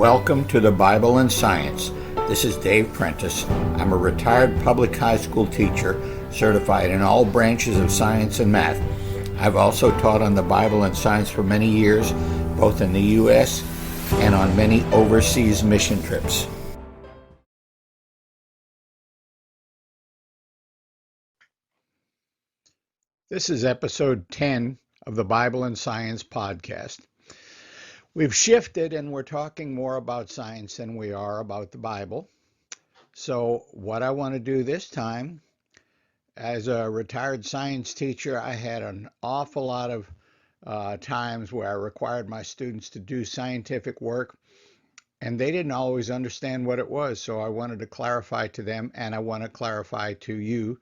Welcome to the Bible and Science. This is Dave Prentice. I'm a retired public high school teacher, certified in all branches of science and math. I've also taught on the Bible and Science for many years, both in the U.S. and on many overseas mission trips. This is episode 10 of the Bible and Science podcast. We've shifted and we're talking more about science than we are about the Bible. So what I want to do this time, as a retired science teacher, I had an awful lot of times where I required my students to do scientific work, and they didn't always understand what it was. So I wanted to clarify to them, and I want to clarify to you,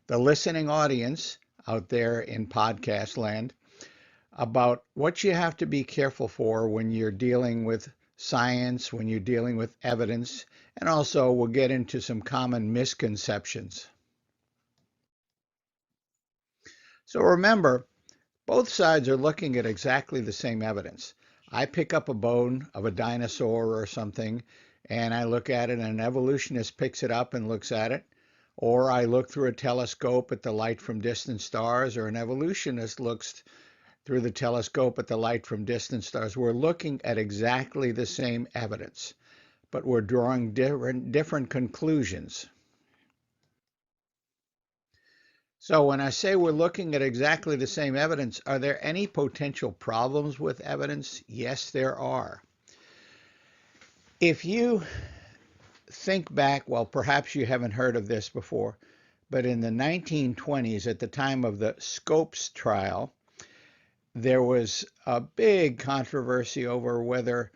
the listening audience out there in podcast land, about what you have to be careful for when you're dealing with science, when you're dealing with evidence, and also we'll get into some common misconceptions. So remember, both sides are looking at exactly the same evidence. I pick up a bone of a dinosaur or something, and I look at it, and an evolutionist picks it up and looks at it, or I look through a telescope at the light from distant stars, or an evolutionist looks through the telescope at the light from distant stars. We're looking at exactly the same evidence, but we're drawing different conclusions. So when I say we're looking at exactly the same evidence, are there any potential problems with evidence? Yes, there are. If you think back, well, perhaps you haven't heard of this before, but in the 1920s, at the time of the Scopes trial, there was a big controversy over whether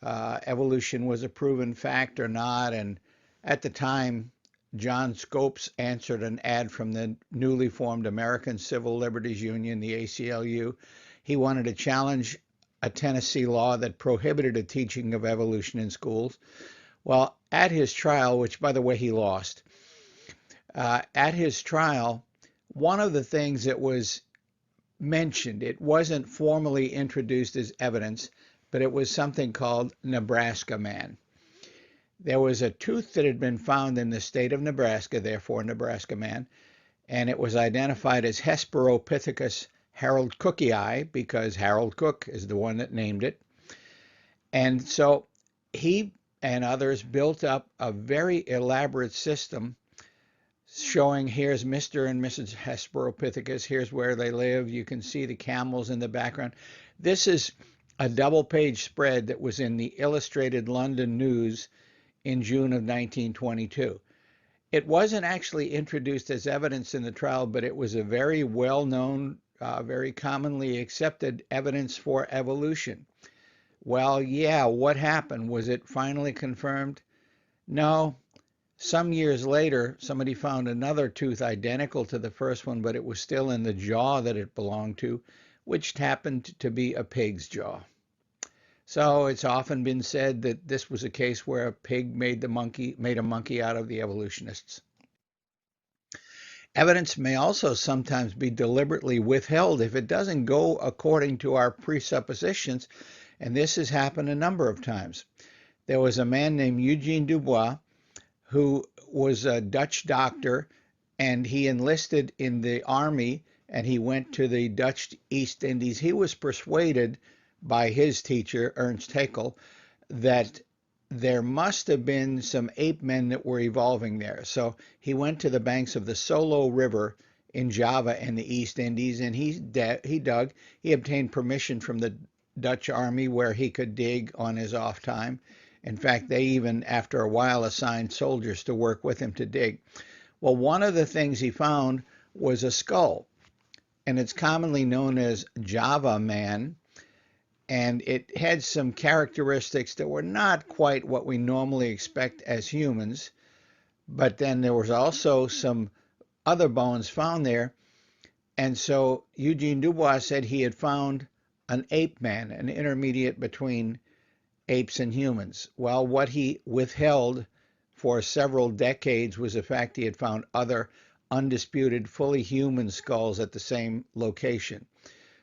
evolution was a proven fact or not. And at the time, John Scopes answered an ad from the newly formed American Civil Liberties Union, the ACLU. He wanted to challenge a Tennessee law that prohibited the teaching of evolution in schools. Well, at his trial, which by the way he lost, at his trial, one of the things that was mentioned, it wasn't formally introduced as evidence, but it was something called Nebraska Man. There was a tooth that had been found in the state of Nebraska, therefore Nebraska Man, and it was identified as Hesperopithecus Harold Cookii because Harold Cook is the one that named it. And so he and others built up a very elaborate system showing here's Mr. and Mrs. Hesperopithecus, here's where they live. You can see the camels in the background. This is a double-page spread that was in the Illustrated London News in June of 1922. It wasn't actually introduced as evidence in the trial, but it was a very well-known, very commonly accepted evidence for evolution. Well, yeah, what happened? Was it finally confirmed? No. Some years later, somebody found another tooth identical to the first one, but it was still in the jaw that it belonged to, which happened to be a pig's jaw. So it's often been said that this was a case where a pig made a monkey out of the evolutionists. Evidence may also sometimes be deliberately withheld if it doesn't go according to our presuppositions, and this has happened a number of times. There was a man named Eugene Dubois who was a Dutch doctor, and he enlisted in the army, and he went to the Dutch East Indies. He was persuaded by his teacher, Ernst Haeckel, that there must have been some ape men that were evolving there. So he went to the banks of the Solo River in Java in the East Indies, and he dug. He obtained permission from the Dutch army where he could dig on his off time. In fact, they even, after a while, assigned soldiers to work with him to dig. Well, one of the things he found was a skull, and it's commonly known as Java Man, and it had some characteristics that were not quite what we normally expect as humans, but then there was also some other bones found there, and so Eugene Dubois said he had found an ape man, an intermediate between apes and humans. Well, what he withheld for several decades was the fact he had found other undisputed, fully human skulls at the same location.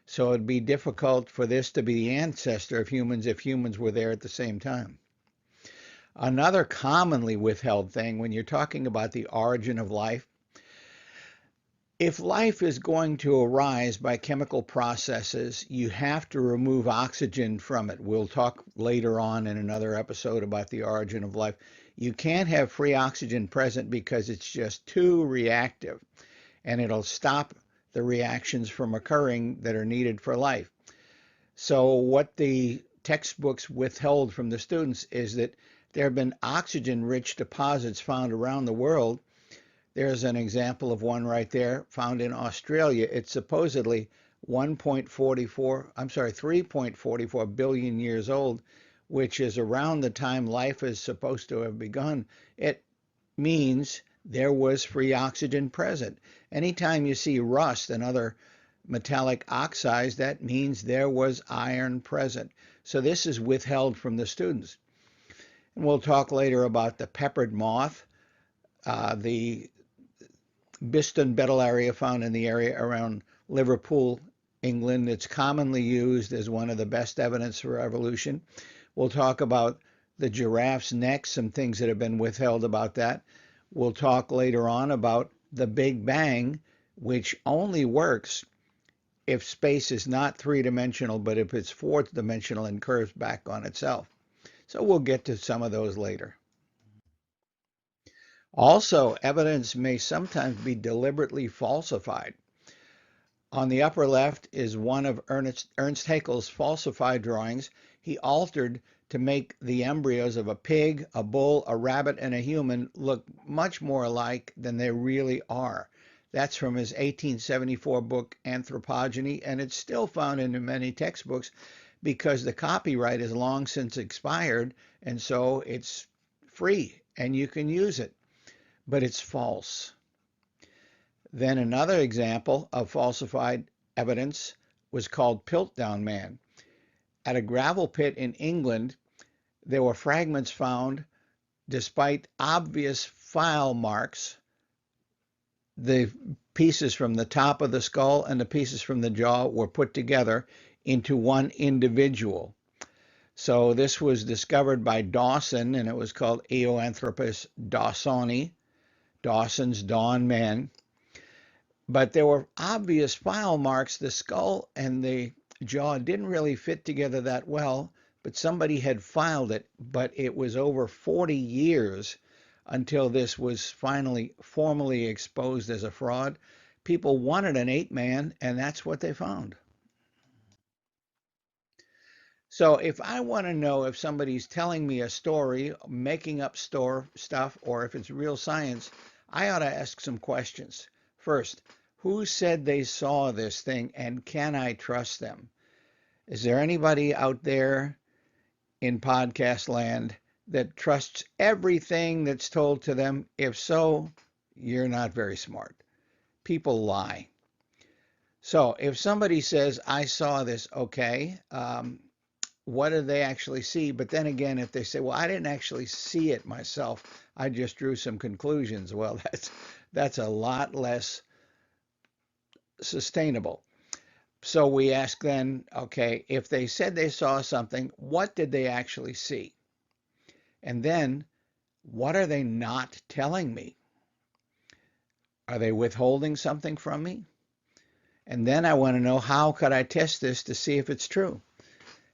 So it'd be difficult for this to be the ancestor of humans if humans were there at the same time. Another commonly withheld thing when you're talking about the origin of life, if life is going to arise by chemical processes, you have to remove oxygen from it. We'll talk later on in another episode about the origin of life. You can't have free oxygen present because it's just too reactive, and it'll stop the reactions from occurring that are needed for life. So what the textbooks withheld from the students is that there have been oxygen-rich deposits found around the world. There's an example of one right there found in Australia. It's supposedly 3.44 billion years old, which is around the time life is supposed to have begun. It means there was free oxygen present. Anytime you see rust and other metallic oxides, that means there was iron present. So this is withheld from the students. And we'll talk later about the peppered moth, the Biston betullaria found in the area around Liverpool, England. It's commonly used as one of the best evidence for evolution. We'll talk about the giraffe's neck, some things that have been withheld about that. We'll talk later on about the Big Bang, which only works if space is not three-dimensional, but if it's fourth-dimensional and curves back on itself. So we'll get to some of those later. Also, evidence may sometimes be deliberately falsified. On the upper left is one of Ernst Haeckel's falsified drawings. He altered to make the embryos of a pig, a bull, a rabbit, and a human look much more alike than they really are. That's from his 1874 book, Anthropogeny, and it's still found in many textbooks because the copyright is long since expired, and so it's free and you can use it, but it's false. Then another example of falsified evidence was called Piltdown Man. At a gravel pit in England, there were fragments found despite obvious file marks. The pieces from the top of the skull and the pieces from the jaw were put together into one individual. So this was discovered by Dawson, and it was called Eoanthropus dawsoni, Dawson's Dawn Man. But there were obvious file marks. The skull and the jaw didn't really fit together that well, but somebody had filed it. But it was over 40 years until this was finally formally exposed as a fraud. People wanted an ape man, and that's what they found. So if I want to know if somebody's telling me a story, making up stuff, or if it's real science, I ought to ask some questions. First, who said they saw this thing, and can I trust them? Is there anybody out there in podcast land that trusts everything that's told to them? If so, you're not very smart. People lie. So if somebody says, I saw this, okay, what do they actually see? But then again, if they say, well, I didn't actually see it myself, I just drew some conclusions, well, that's a lot less sustainable. So we ask then, okay, if they said they saw something, what did they actually see? And then, what are they not telling me? Are they withholding something from me? And then I want to know, how could I test this to see if it's true?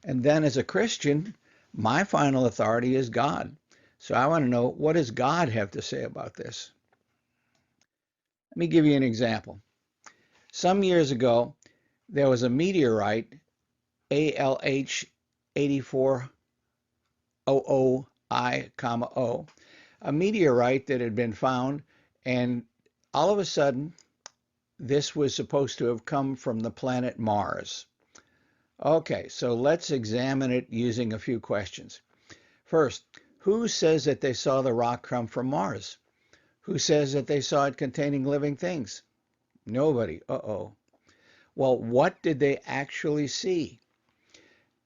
And then as a Christian, my final authority is God. So I want to know, what does God have to say about this? Let me give you an example. Some years ago, there was a meteorite, ALH 8400I, a meteorite that had been found, and all of a sudden, this was supposed to have come from the planet Mars. Okay, so let's examine it using a few questions. First, who says that they saw the rock come from Mars? Who says that they saw it containing living things? Nobody. Uh-oh. Well, what did they actually see?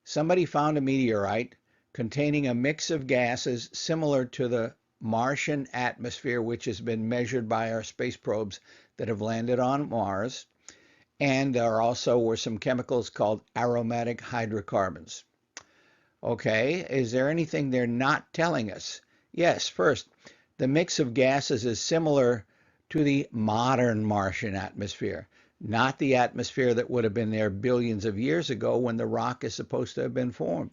Somebody found a meteorite containing a mix of gases similar to the Martian atmosphere, which has been measured by our space probes that have landed on Mars. And there also were some chemicals called aromatic hydrocarbons. Okay, is there anything they're not telling us? Yes, first, the mix of gases is similar to the modern Martian atmosphere, not the atmosphere that would have been there billions of years ago when the rock is supposed to have been formed.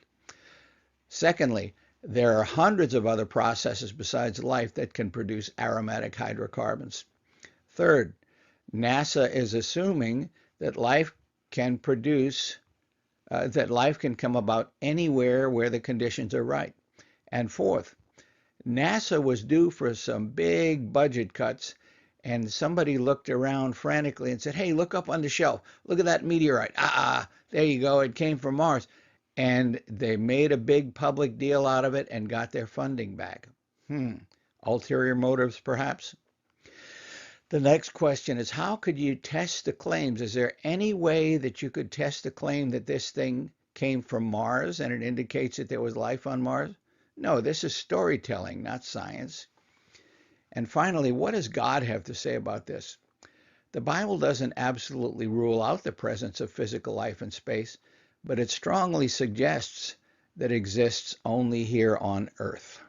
Secondly, there are hundreds of other processes besides life that can produce aromatic hydrocarbons. Third, NASA is assuming that life can come about anywhere where the conditions are right. And fourth, NASA was due for some big budget cuts, and somebody looked around frantically and said, "Hey, look up on the shelf. Look at that meteorite. There you go. It came from Mars." And they made a big public deal out of it and got their funding back. Ulterior motives, perhaps? The next question is, how could you test the claims? Is there any way that you could test the claim that this thing came from Mars and it indicates that there was life on Mars? No, this is storytelling, not science. And finally, what does God have to say about this? The Bible doesn't absolutely rule out the presence of physical life in space, but it strongly suggests that it exists only here on Earth.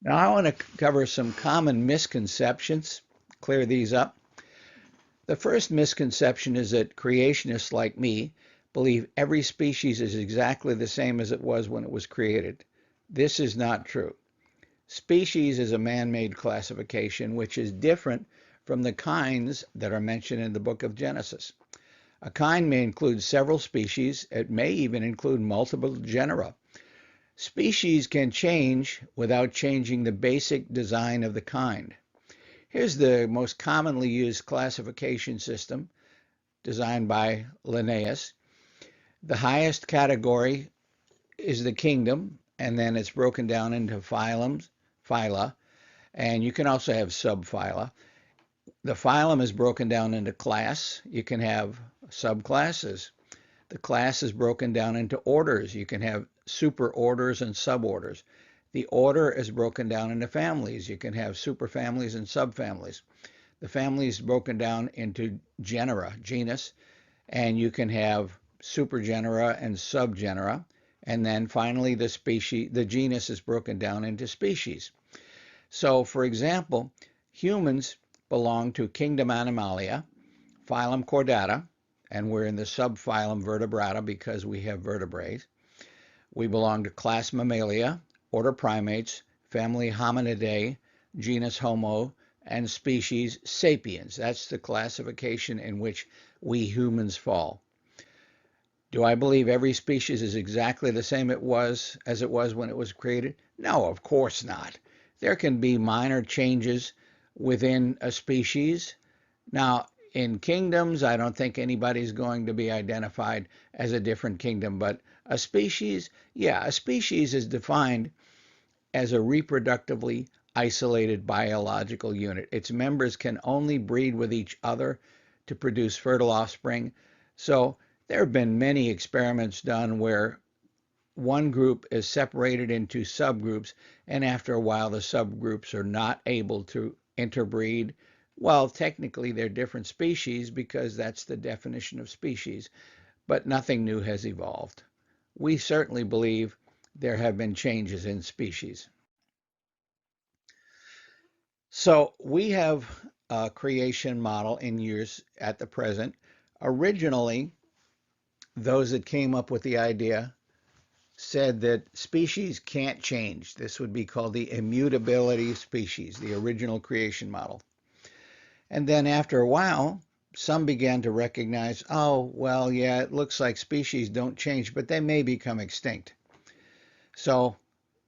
Now, I want to cover some common misconceptions, clear these up. The first misconception is that creationists like me believe every species is exactly the same as it was when it was created. This is not true. Species is a man-made classification which is different from the kinds that are mentioned in the book of Genesis. A kind may include several species. It may even include multiple genera. Species can change without changing the basic design of the kind. Here's the most commonly used classification system designed by Linnaeus. The highest category is the kingdom, and then it's broken down into phyla, and you can also have subphyla. The phylum is broken down into class. You can have subclasses. The class is broken down into orders. You can have superorders and suborders. The order is broken down into families. You can have superfamilies and subfamilies. The family is broken down into genus, and you can have supergenera and subgenera. And then finally, the genus is broken down into species. So, for example, humans belong to kingdom Animalia, phylum Chordata, and we're in the subphylum Vertebrata because we have vertebrae. We belong to class Mammalia, order Primates, family Hominidae, genus Homo, and species Sapiens. That's the classification in which we humans fall. Do I believe every species is exactly the same as it was when it was created? No, of course not. There can be minor changes within a species. Now, in kingdoms, I don't think anybody's going to be identified as a different kingdom, but a species, yeah, a species is defined as a reproductively isolated biological unit. Its members can only breed with each other to produce fertile offspring. So there have been many experiments done where one group is separated into subgroups, and after a while, the subgroups are not able to interbreed. Well, technically, they're different species because that's the definition of species, but nothing new has evolved. We certainly believe there have been changes in species. So we have a creation model in use at the present. Originally, those that came up with the idea said that species can't change. This would be called the immutability of species, the original creation model. And then after a while, some began to recognize, oh, well, yeah, it looks like species don't change, but they may become extinct. So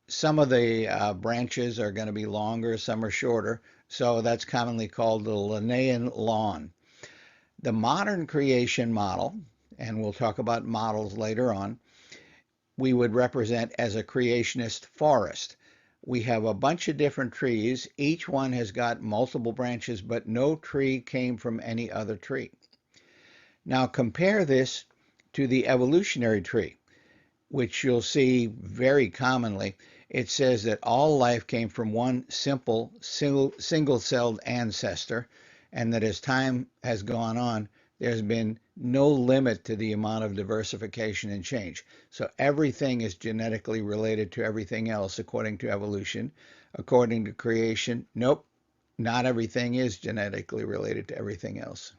some of the branches are going to be longer, some are shorter. So that's commonly called the Linnaean lawn. The modern creation model, and we'll talk about models later on, we would represent as a creationist forest. We have a bunch of different trees. Each one has got multiple branches, but no tree came from any other tree. Now compare this to the evolutionary tree, which you'll see very commonly. It says that all life came from one simple single-celled ancestor, and that as time has gone on, there's been no limit to the amount of diversification and change. So everything is genetically related to everything else according to evolution. According to creation, nope, not everything is genetically related to everything else.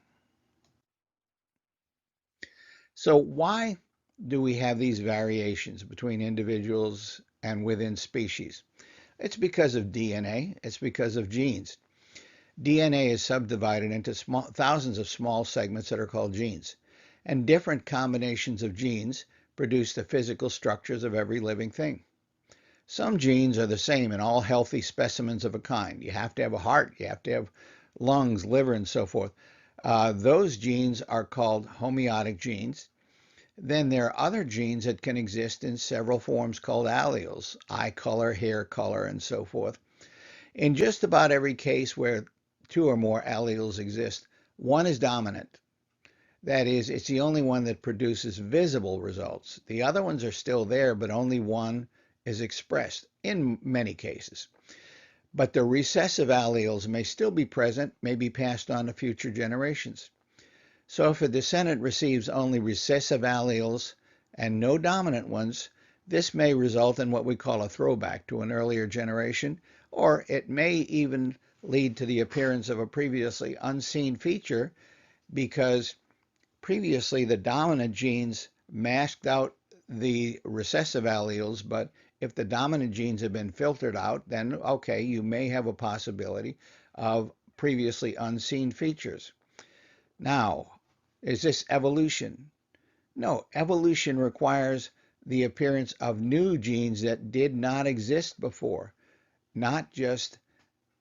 So why do we have these variations between individuals and within species? It's because of DNA, it's because of genes. DNA is subdivided into thousands of small segments that are called genes, and different combinations of genes produce the physical structures of every living thing. Some genes are the same in all healthy specimens of a kind. You have to have a heart, you have to have lungs, liver, and so forth. Those genes are called homeotic genes. Then there are other genes that can exist in several forms called alleles, eye color, hair color, and so forth. In just about every case where two or more alleles exist, one is dominant. That is, it's the only one that produces visible results. The other ones are still there, but only one is expressed in many cases. But the recessive alleles may still be present, may be passed on to future generations. So if a descendant receives only recessive alleles and no dominant ones, this may result in what we call a throwback to an earlier generation, or it may even lead to the appearance of a previously unseen feature because previously the dominant genes masked out the recessive alleles, but if the dominant genes have been filtered out, then okay, you may have a possibility of previously unseen features. Now, is this evolution? No, evolution requires the appearance of new genes that did not exist before, not just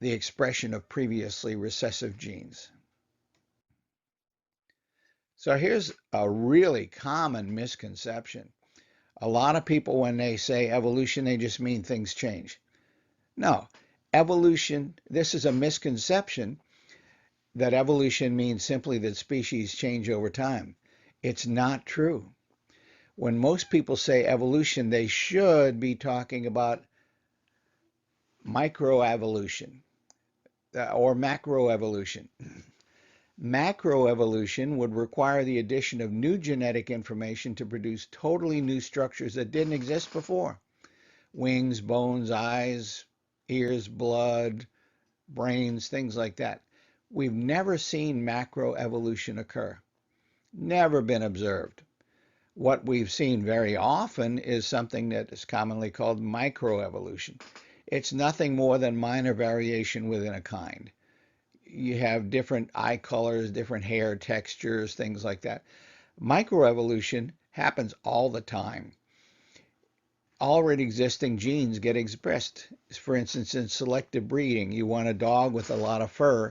the expression of previously recessive genes. So here's a really common misconception. A lot of people, when they say evolution, they just mean things change. No, evolution, this is a misconception that evolution means simply that species change over time. It's not true. When most people say evolution, they should be talking about microevolution or macroevolution. Macroevolution would require the addition of new genetic information to produce totally new structures that didn't exist before. Wings, bones, eyes, ears, blood, brains, things like that. We've never seen macroevolution occur. Never been observed. What we've seen very often is something that is commonly called microevolution. It's nothing more than minor variation within a kind. You have different eye colors, different hair textures, things like that. Microevolution happens all the time. Already existing genes get expressed. For instance, in selective breeding, you want a dog with a lot of fur,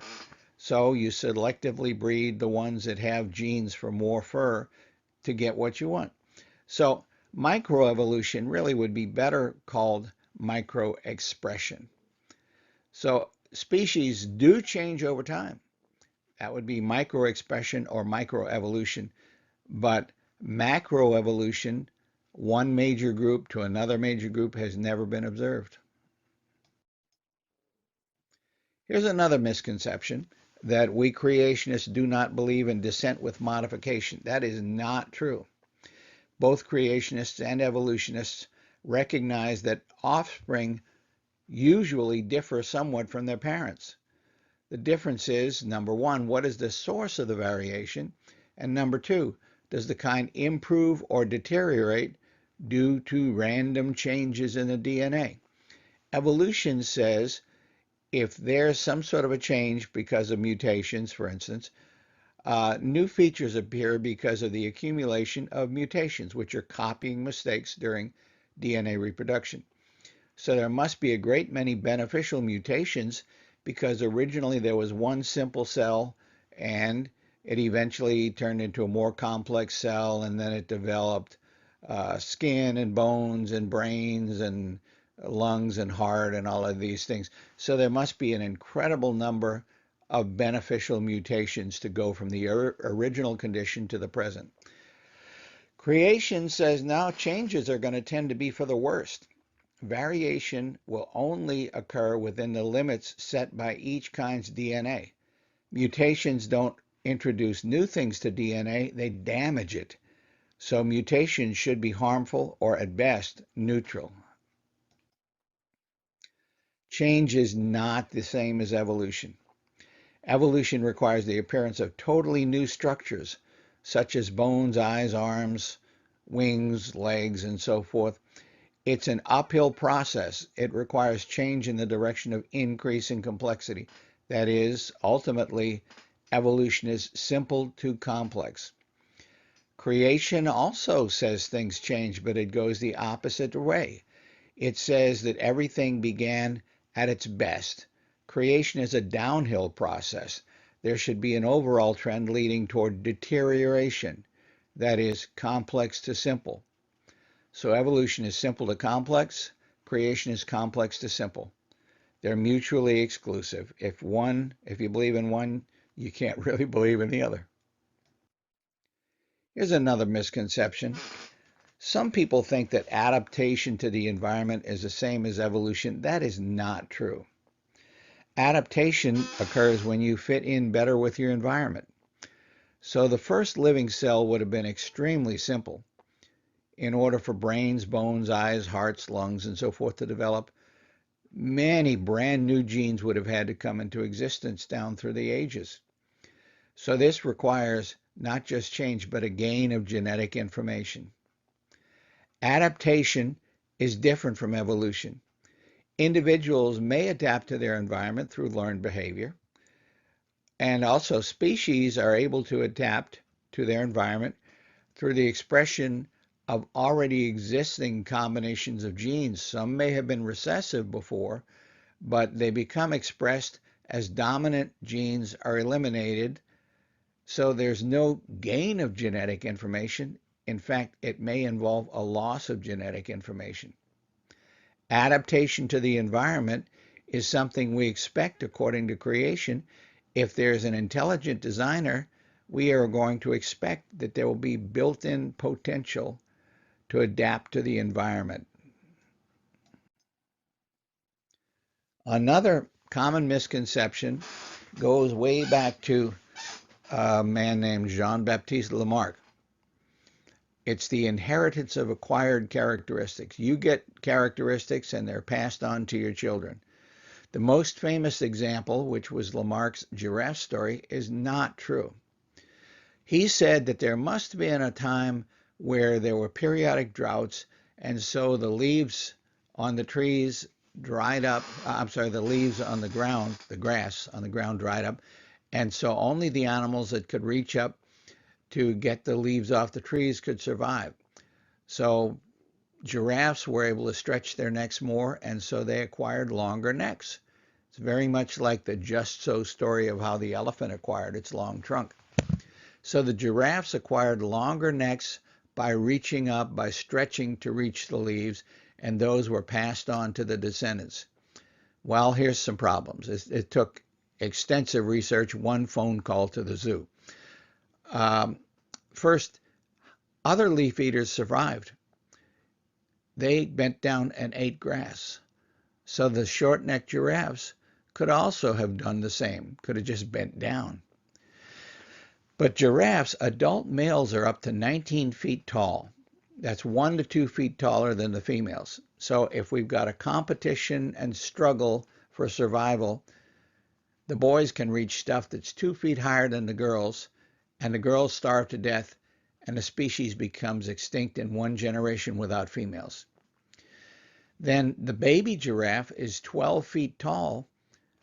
so you selectively breed the ones that have genes for more fur to get what you want. So microevolution really would be better called microexpression. So species do change over time. That would be microexpression or microevolution. But macroevolution, one major group to another major group, has never been observed. Here's another misconception that we creationists do not believe in descent with modification. That is not true. Both creationists and evolutionists recognize that offspring usually differ somewhat from their parents. The difference is, number one, what is the source of the variation? And number two, does the kind improve or deteriorate due to random changes in the DNA? Evolution says if there's some sort of a change because of mutations, for instance, new features appear because of the accumulation of mutations, which are copying mistakes during DNA reproduction. So there must be a great many beneficial mutations because originally there was one simple cell and it eventually turned into a more complex cell, and then it developed skin and bones and brains and lungs and heart and all of these things. So there must be an incredible number of beneficial mutations to go from the original condition to the present. Creation says now changes are going to tend to be for the worst. Variation will only occur within the limits set by each kind's DNA. Mutations don't introduce new things to DNA, they damage it. So mutations should be harmful or at best neutral. Change is not the same as evolution. Evolution requires the appearance of totally new structures, such as bones, eyes, arms, wings, legs, and so forth. It's an uphill process. It requires change in the direction of increasing complexity. That is, ultimately, evolution is simple to complex. Creation also says things change, but it goes the opposite way. It says that everything began at its best. Creation is a downhill process. There should be an overall trend leading toward deterioration. That is, complex to simple. So evolution is simple to complex. Creation is complex to simple. They're mutually exclusive. If you believe in one, you can't really believe in the other. Here's another misconception. Some people think that adaptation to the environment is the same as evolution. That is not true. Adaptation occurs when you fit in better with your environment. So the first living cell would have been extremely simple. In order for brains, bones, eyes, hearts, lungs, and so forth to develop, many brand new genes would have had to come into existence down through the ages. So this requires not just change, but a gain of genetic information. Adaptation is different from evolution. Individuals may adapt to their environment through learned behavior, and also species are able to adapt to their environment through the expression of already existing combinations of genes. Some may have been recessive before, but they become expressed as dominant genes are eliminated, so there's no gain of genetic information. In fact, it may involve a loss of genetic information. Adaptation to the environment is something we expect according to creation. If there's an intelligent designer, we are going to expect that there will be built-in potential to adapt to the environment. Another common misconception goes way back to a man named Jean-Baptiste Lamarck. It's the inheritance of acquired characteristics. You get characteristics and they're passed on to your children. The most famous example, which was Lamarck's giraffe story, is not true. He said that there must have been a time where there were periodic droughts, and so the leaves on the trees dried up. The leaves on the ground, the grass on the ground dried up, and so only the animals that could reach up to get the leaves off the trees could survive. So giraffes were able to stretch their necks more, and so they acquired longer necks. It's very much like the Just So story of how the elephant acquired its long trunk. So the giraffes acquired longer necks by reaching up, by stretching to reach the leaves, and those were passed on to the descendants. Well, here's some problems. It took extensive research, one phone call to the zoo. First, other leaf eaters survived. They bent down and ate grass. So the short-necked giraffes could also have done the same, could have just bent down. But giraffes, adult males are up to 19 feet tall. That's 1 to 2 feet taller than the females. So if we've got a competition and struggle for survival, the boys can reach stuff that's 2 feet higher than the girls, and the girls starve to death, and the species becomes extinct in one generation without females. Then the baby giraffe is 12 feet tall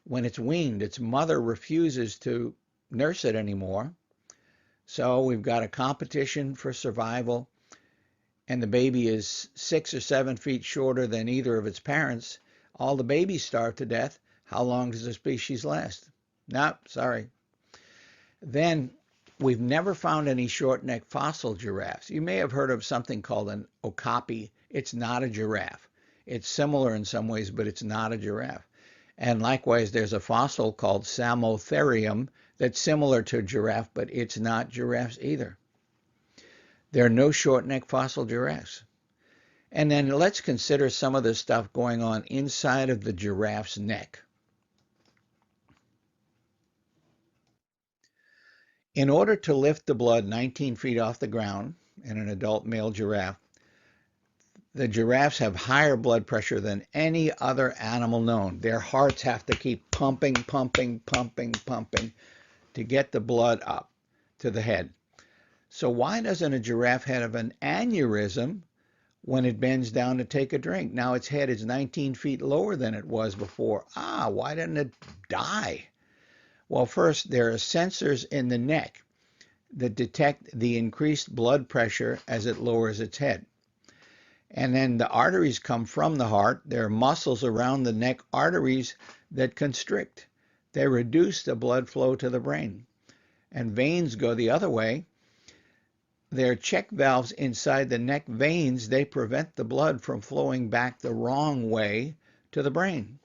when it's weaned. Its mother refuses to nurse it anymore. So we've got a competition for survival, and the baby is 6 or 7 feet shorter than either of its parents. All the babies starve to death. How long does the species last? No, sorry. Then we've never found any short-necked fossil giraffes. You may have heard of something called an okapi. It's not a giraffe. It's similar in some ways, but it's not a giraffe. And likewise, there's a fossil called Samotherium that's similar to a giraffe, but it's not giraffes either. There are no short-necked fossil giraffes. And then let's consider some of the stuff going on inside of the giraffe's neck. In order to lift the blood 19 feet off the ground in an adult male giraffe, the giraffes have higher blood pressure than any other animal known. Their hearts have to keep pumping, pumping, pumping, pumping to get the blood up to the head. So why doesn't a giraffe have an aneurysm when it bends down to take a drink? Now its head is 19 feet lower than it was before. Why didn't it die? Well, first, there are sensors in the neck that detect the increased blood pressure as it lowers its head. And then the arteries come from the heart. There are muscles around the neck arteries that constrict. They reduce the blood flow to the brain. And veins go the other way. There are check valves inside the neck veins. They prevent the blood from flowing back the wrong way to the brain.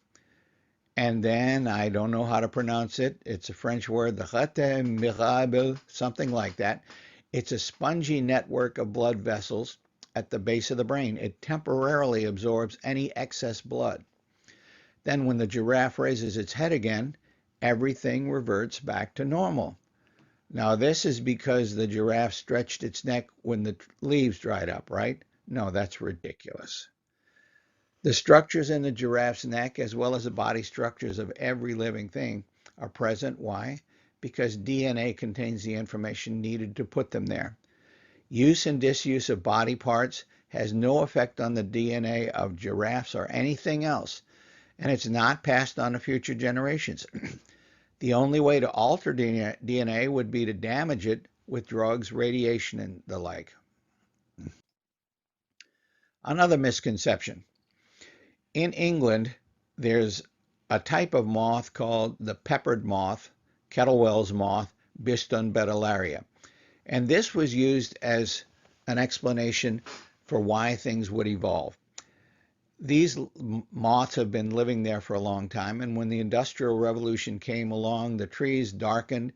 And then, I don't know how to pronounce it. It's a French word, the rete mirable, something like that. It's a spongy network of blood vessels at the base of the brain. It temporarily absorbs any excess blood. Then when the giraffe raises its head again, everything reverts back to normal. Now, this is because the giraffe stretched its neck when the leaves dried up, right? No, that's ridiculous. The structures in the giraffe's neck, as well as the body structures of every living thing, are present. Why? Because DNA contains the information needed to put them there. Use and disuse of body parts has no effect on the DNA of giraffes or anything else, and it's not passed on to future generations. The only way to alter DNA would be to damage it with drugs, radiation, and the like. Another misconception. In England, there's a type of moth called the peppered moth, Kettlewell's moth, Biston betullaria. And this was used as an explanation for why things would evolve. These moths have been living there for a long time, and when the Industrial Revolution came along, the trees darkened.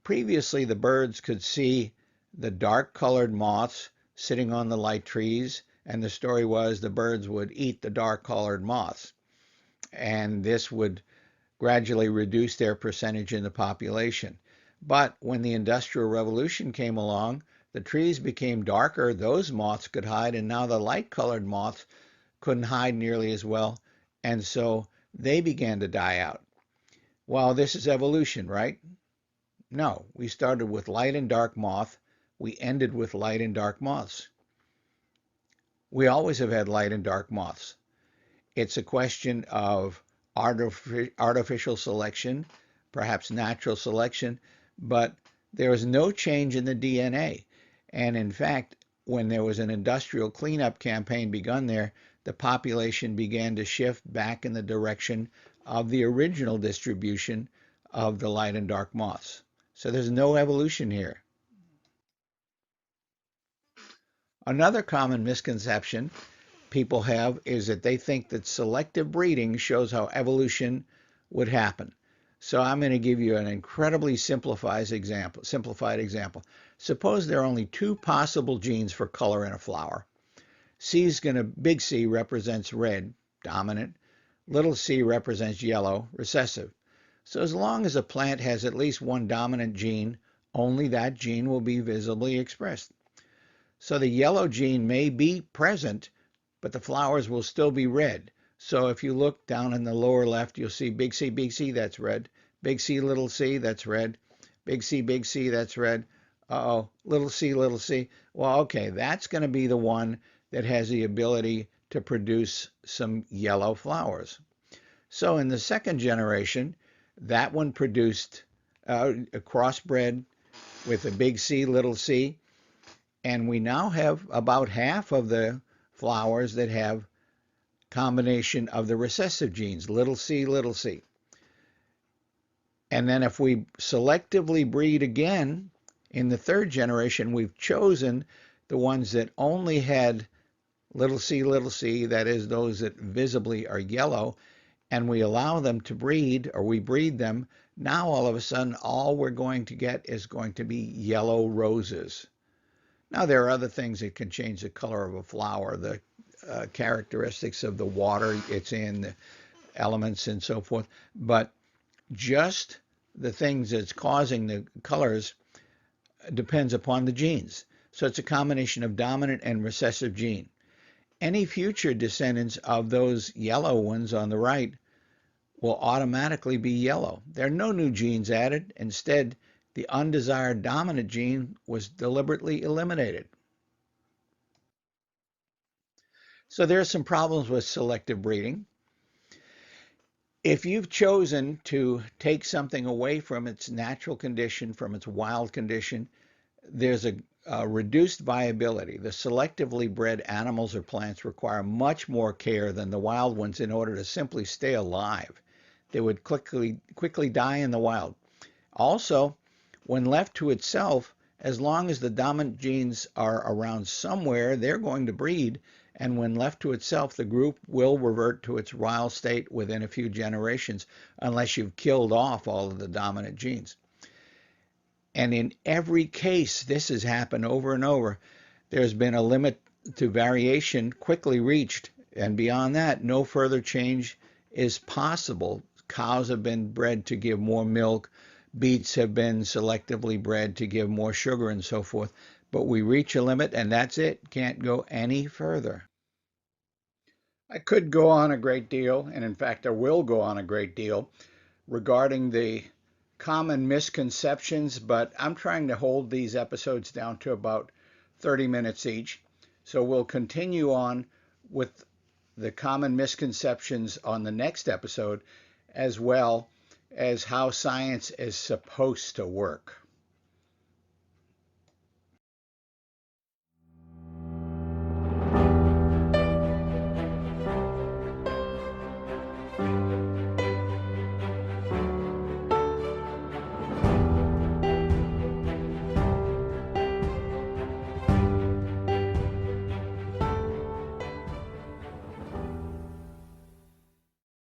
Previously, the birds could see the dark-colored moths sitting on the light trees, and the story was the birds would eat the dark-colored moths, and this would gradually reduce their percentage in the population. But when the Industrial Revolution came along, the trees became darker, those moths could hide, and now the light-colored moths couldn't hide nearly as well, and so they began to die out. Well, this is evolution, right? No, we started with light and dark moth. We ended with light and dark moths. We always have had light and dark moths. It's a question of artificial selection, perhaps natural selection, but there is no change in the DNA. And in fact, when there was an industrial cleanup campaign begun there, the population began to shift back in the direction of the original distribution of the light and dark moths. So there's no evolution here. Another common misconception people have is that they think that selective breeding shows how evolution would happen. So I'm going to give you an incredibly simplified example. Suppose there are only two possible genes for color in a flower. Big C represents red, dominant. Little c represents yellow, recessive. So as long as a plant has at least one dominant gene, only that gene will be visibly expressed. So the yellow gene may be present, but the flowers will still be red. So if you look down in the lower left, you'll see big C, that's red. Big C, that's red. Big C, that's red. Uh-oh, little c. Well, okay, that's going to be the one that has the ability to produce some yellow flowers. So in the second generation, that one produced a crossbred with a big C, little c, and we now have about half of the flowers that have combination of the recessive genes, little c. And then if we selectively breed again, in the third generation, we've chosen the ones that only had little c, that is those that visibly are yellow, and we allow them to breed, or we breed them. Now all of a sudden, all we're going to get is going to be yellow roses. Now there are other things that can change the color of a flower, the characteristics of the water it's in, the elements and so forth, but just the things that's causing the colors depends upon the genes. So it's a combination of dominant and recessive gene. Any future descendants of those yellow ones on the right will automatically be yellow. There are no new genes added. Instead, the undesired dominant gene was deliberately eliminated. So there are some problems with selective breeding. If you've chosen to take something away from its natural condition, from its wild condition, there's a reduced viability. The selectively bred animals or plants require much more care than the wild ones in order to simply stay alive. They would quickly die in the wild. Also, when left to itself, as long as the dominant genes are around somewhere, they're going to breed. And when left to itself, the group will revert to its wild state within a few generations, unless you've killed off all of the dominant genes. And in every case, this has happened over and over. There's been a limit to variation quickly reached. And beyond that, no further change is possible. Cows have been bred to give more milk. Beets have been selectively bred to give more sugar and so forth. But we reach a limit and that's it. Can't go any further. I could go on a great deal, and in fact, I will go on a great deal regarding the common misconceptions, but I'm trying to hold these episodes down to about 30 minutes each. So we'll continue on with the common misconceptions on the next episode, as well as how science is supposed to work.